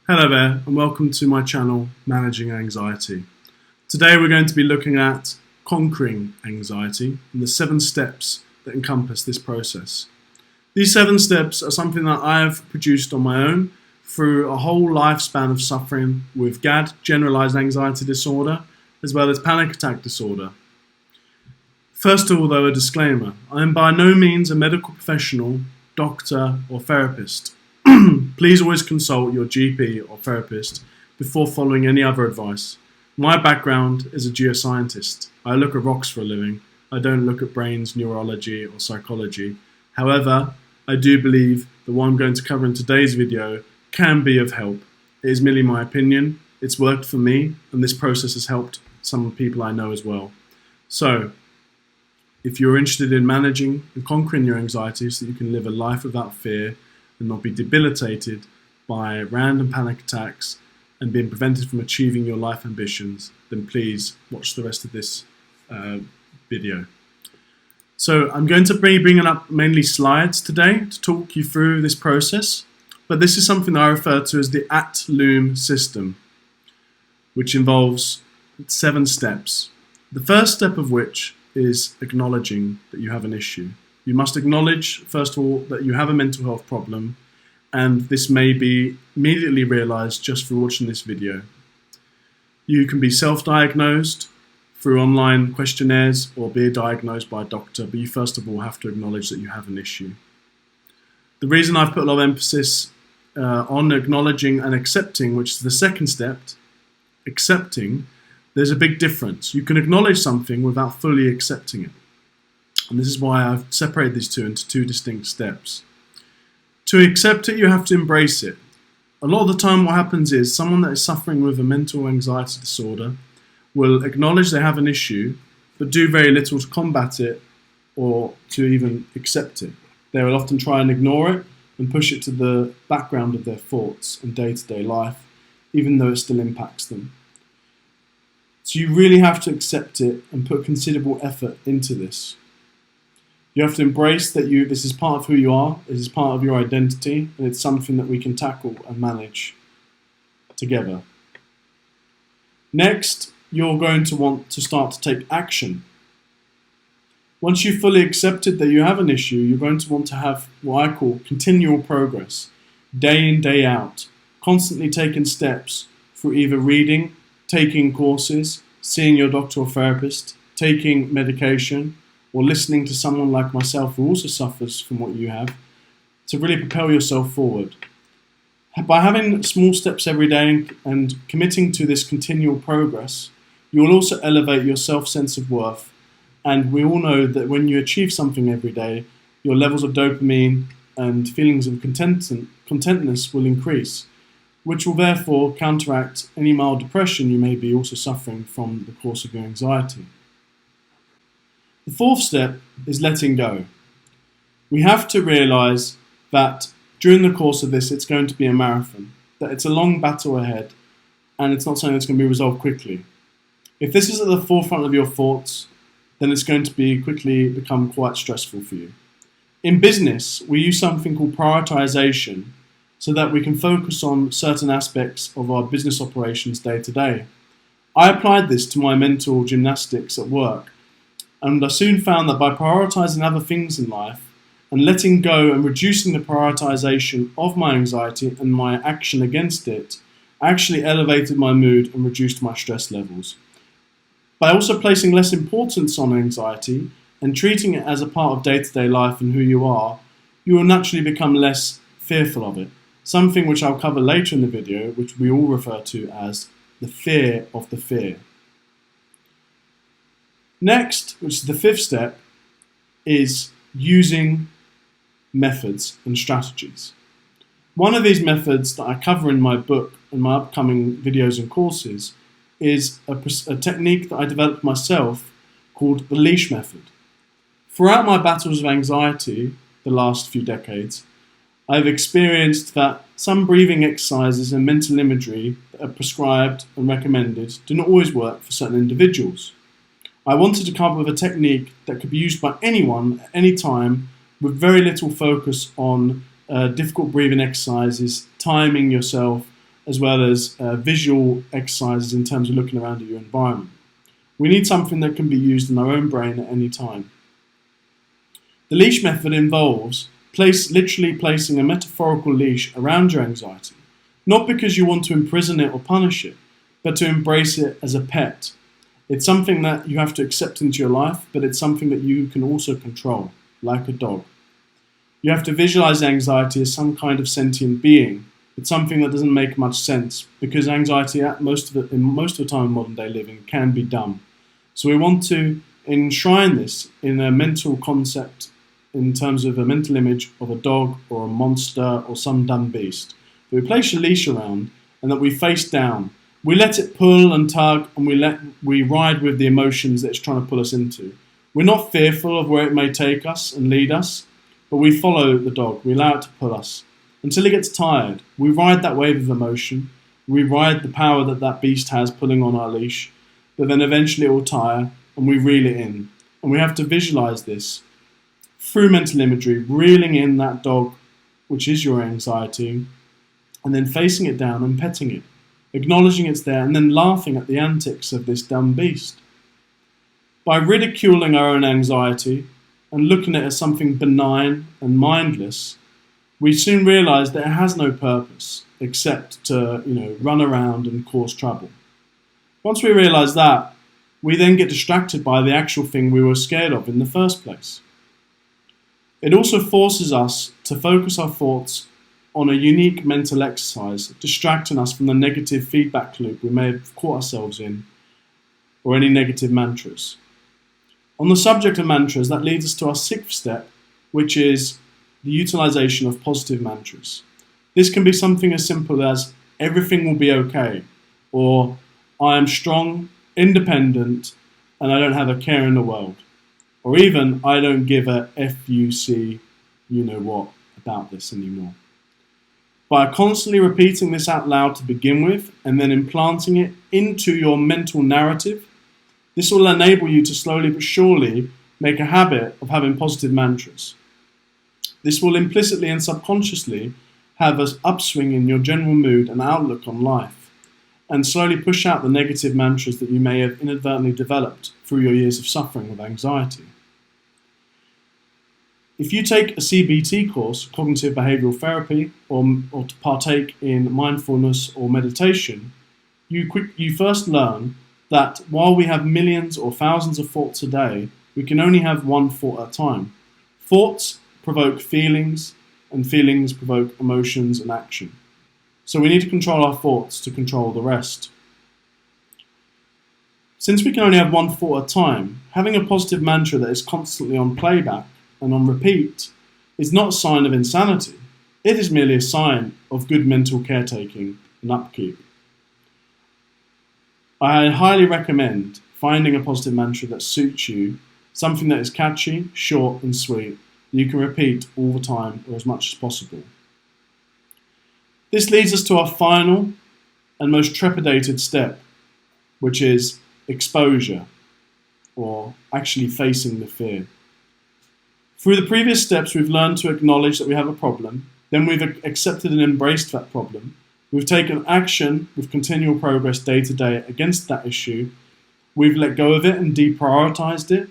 Hello there and welcome to my channel Managing Anxiety. Today we're going to be looking at conquering anxiety and the 7 steps that encompass this process. These 7 steps are something that I have produced on my own through a whole lifespan of suffering with GAD, generalized anxiety disorder, as well as panic attack disorder. First of all though, a disclaimer: I am by no means a medical professional, doctor or therapist. Please always consult your GP or therapist before following any other advice. My background is a geoscientist. I look at rocks for a living. I don't look at brains, neurology or psychology. However, I do believe that what I'm going to cover in today's video can be of help. It is merely my opinion. It's worked for me and this process has helped some people I know as well. So, if you're interested in managing and conquering your anxiety so that you can live a life without fear and not be debilitated by random panic attacks and being prevented from achieving your life ambitions, then please watch the rest of this video. So I'm going to be bringing up mainly slides today to talk you through this process, but this is something that I refer to as the at-loom system, which involves 7 steps. The first step of which is acknowledging that you have an issue. You must acknowledge, first of all, that you have a mental health problem, and this may be immediately realized just through watching this video. You can be self-diagnosed through online questionnaires or be diagnosed by a doctor, but you first of all have to acknowledge that you have an issue. The reason I've put a lot of emphasis on acknowledging and accepting, which is the second step, accepting, there's a big difference. You can acknowledge something without fully accepting it. And this is why I've separated these two into 2 distinct steps. To accept it, you have to embrace it. A lot of the time what happens is someone that is suffering with a mental anxiety disorder will acknowledge they have an issue, but do very little to combat it or to even accept it. They will often try and ignore it and push it to the background of their thoughts and day-to-day life, even though it still impacts them. So you really have to accept it and put considerable effort into this. You have to embrace that this is part of who you are, this is part of your identity, and it's something that we can tackle and manage together. Next, you're going to want to start to take action. Once you've fully accepted that you have an issue, you're going to want to have what I call continual progress, day in, day out, constantly taking steps through either reading, taking courses, seeing your doctor or therapist, taking medication, or listening to someone like myself who also suffers from what you have, to really propel yourself forward. By having small steps every day and committing to this continual progress, you will also elevate your self-sense of worth. And we all know that when you achieve something every day, your levels of dopamine and feelings of contentness will increase, which will therefore counteract any mild depression you may be also suffering from the course of your anxiety. The 4th step is letting go. We have to realize that during the course of this, it's going to be a marathon, that it's a long battle ahead, and it's not something that's going to be resolved quickly. If this is at the forefront of your thoughts, then it's going to quickly become quite stressful for you. In business, we use something called prioritization so that we can focus on certain aspects of our business operations day to day. I applied this to my mental gymnastics at work, and I soon found that by prioritizing other things in life and letting go and reducing the prioritization of my anxiety and my action against it, I actually elevated my mood and reduced my stress levels. By also placing less importance on anxiety and treating it as a part of day-to-day life and who you will naturally become less fearful of it. Something which I'll cover later in the video, which we all refer to as the fear of the fear. Next, which is the 5th step, is using methods and strategies. One of these methods that I cover in my book and my upcoming videos and courses is a technique that I developed myself called the leash method. Throughout my battles with anxiety the last few decades, I've experienced that some breathing exercises and mental imagery that are prescribed and recommended do not always work for certain individuals. I wanted to come up with a technique that could be used by anyone at any time with very little focus on difficult breathing exercises, timing yourself, as well as visual exercises in terms of looking around at your environment. We need something that can be used in our own brain at any time. The leash method involves literally placing a metaphorical leash around your anxiety, not because you want to imprison it or punish it, but to embrace it as a pet. It's something that you have to accept into your life, but it's something that you can also control, like a dog. You have to visualize anxiety as some kind of sentient being. It's something that doesn't make much sense, because anxiety, most of the time in modern day living, can be dumb. So we want to enshrine this in a mental concept, in terms of a mental image of a dog or a monster or some dumb beast. We place a leash around and that we face down. We let it pull and tug, and we ride with the emotions that it's trying to pull us into. We're not fearful of where it may take us and lead us, but we follow the dog. We allow it to pull us until it gets tired. We ride that wave of emotion. We ride the power that that beast has pulling on our leash, but then eventually it will tire and we reel it in. And we have to visualize this through mental imagery, reeling in that dog, which is your anxiety, and then facing it down and petting it, acknowledging it's there, and then laughing at the antics of this dumb beast. By ridiculing our own anxiety and looking at it as something benign and mindless, we soon realize that it has no purpose except to, run around and cause trouble. Once we realize that, we then get distracted by the actual thing we were scared of in the first place. It also forces us to focus our thoughts on a unique mental exercise, distracting us from the negative feedback loop we may have caught ourselves in, or any negative mantras. On the subject of mantras, that leads us to our 6th step, which is the utilization of positive mantras. This can be something as simple as everything will be okay, or I am strong, independent, and I don't have a care in the world. Or even, I don't give a F-U-C, you-know-what, about this anymore. By constantly repeating this out loud to begin with, and then implanting it into your mental narrative, this will enable you to slowly but surely make a habit of having positive mantras. This will implicitly and subconsciously have an upswing in your general mood and outlook on life, and slowly push out the negative mantras that you may have inadvertently developed through your years of suffering with anxiety. If you take a CBT course, cognitive behavioral therapy, or to partake in mindfulness or meditation, you first learn that while we have millions or thousands of thoughts a day, we can only have one thought at a time. Thoughts provoke feelings, and feelings provoke emotions and action. So we need to control our thoughts to control the rest. Since we can only have one thought at a time, having a positive mantra that is constantly on playback and on repeat is not a sign of insanity. It is merely a sign of good mental caretaking and upkeep. I highly recommend finding a positive mantra that suits you, something that is catchy, short and sweet, that you can repeat all the time or as much as possible. This leads us to our final and most trepidated step, which is exposure, or actually facing the fear. Through the previous steps, we've learned to acknowledge that we have a problem, then we've accepted and embraced that problem, we've taken action with continual progress day to day against that issue, we've let go of it and deprioritized it,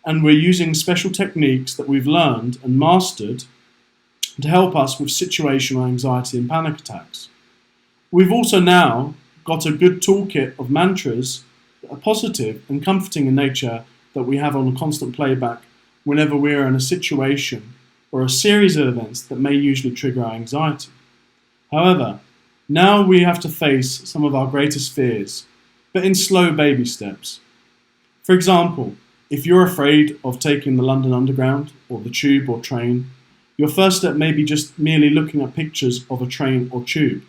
and we're using special techniques that we've learned and mastered to help us with situational anxiety and panic attacks. We've also now got a good toolkit of mantras that are positive and comforting in nature that we have on constant playback whenever we're in a situation or a series of events that may usually trigger our anxiety. However, now we have to face some of our greatest fears, but in slow baby steps. For example, if you're afraid of taking the London Underground or the tube or train, your first step may be just merely looking at pictures of a train or tube.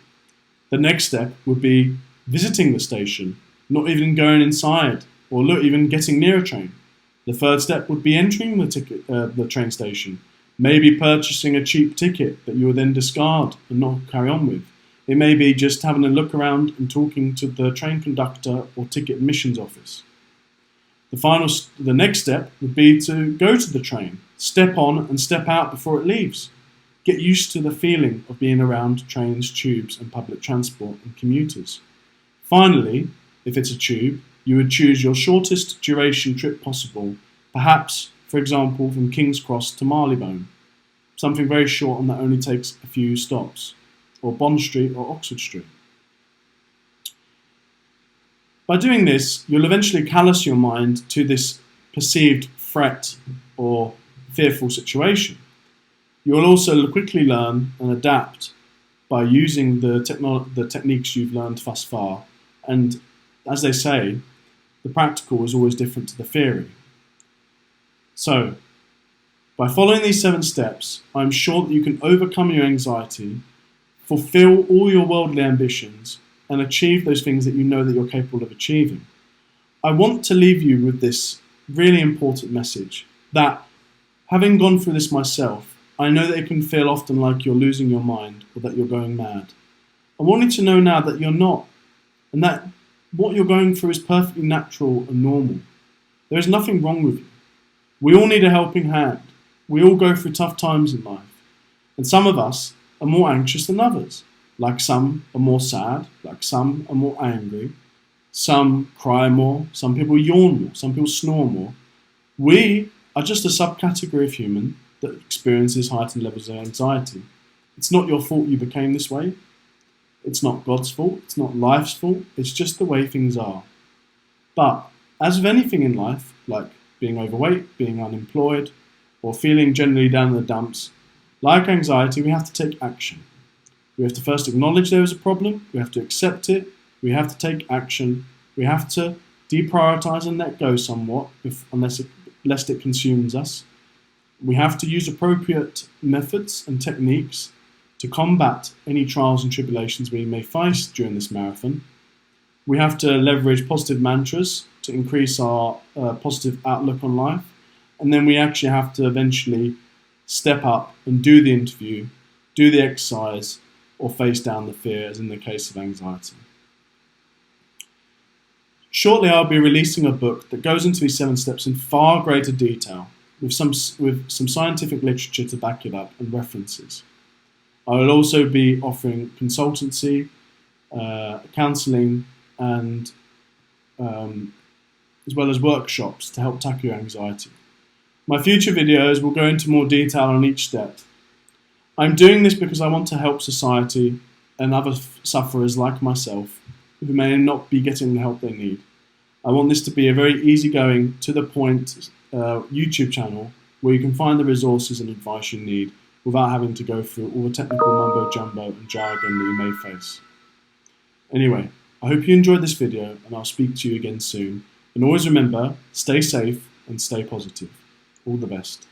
The next step would be visiting the station, not even going inside or even getting near a train. The third step would be entering the train station, maybe purchasing a cheap ticket that you will then discard and not carry on with. It may be just having a look around and talking to the train conductor or ticket admissions office. The next step would be to go to the train, step on and step out before it leaves. Get used to the feeling of being around trains, tubes and public transport and commuters. Finally, if it's a tube, you would choose your shortest duration trip possible, perhaps, for example, from King's Cross to Marylebone, something very short and that only takes a few stops, or Bond Street or Oxford Street. By doing this, you'll eventually callous your mind to this perceived threat or fearful situation. You will also quickly learn and adapt by using the techniques you've learned thus far, and as they say, the practical is always different to the theory. So, by following these 7 steps, I'm sure that you can overcome your anxiety, fulfill all your worldly ambitions, and achieve those things that you know that you're capable of achieving. I want to leave you with this really important message, that having gone through this myself, I know that it can feel often like you're losing your mind or that you're going mad. I want you to know now that you're not, and that what you're going through is perfectly natural and normal. There is nothing wrong with you. We all need a helping hand. We all go through tough times in life, and some of us are more anxious than others. Like some are more sad, like some are more angry, some cry more, some people yawn more, some people snore more. We are just a subcategory of human that experiences heightened levels of anxiety. It's not your fault you became this way. It's not God's fault, it's not life's fault, it's just the way things are. But, as with anything in life, like being overweight, being unemployed, or feeling generally down in the dumps, like anxiety, we have to take action. We have to first acknowledge there is a problem, we have to accept it, we have to take action, we have to deprioritize and let go somewhat, lest it consumes us. We have to use appropriate methods and techniques to combat any trials and tribulations we may face during this marathon. We have to leverage positive mantras to increase our positive outlook on life. And then we actually have to eventually step up and do the interview, do the exercise, or face down the fear, as in the case of anxiety. Shortly, I'll be releasing a book that goes into these 7 steps in far greater detail, with some scientific literature to back it up and references. I will also be offering consultancy, counselling, and as well as workshops to help tackle your anxiety. My future videos will go into more detail on each step. I'm doing this because I want to help society and other sufferers like myself who may not be getting the help they need. I want this to be a very easygoing, to the point YouTube channel where you can find the resources and advice you need without having to go through all the technical mumbo jumbo and jargon that you may face. Anyway, I hope you enjoyed this video, and I'll speak to you again soon. And always remember, stay safe and stay positive. All the best.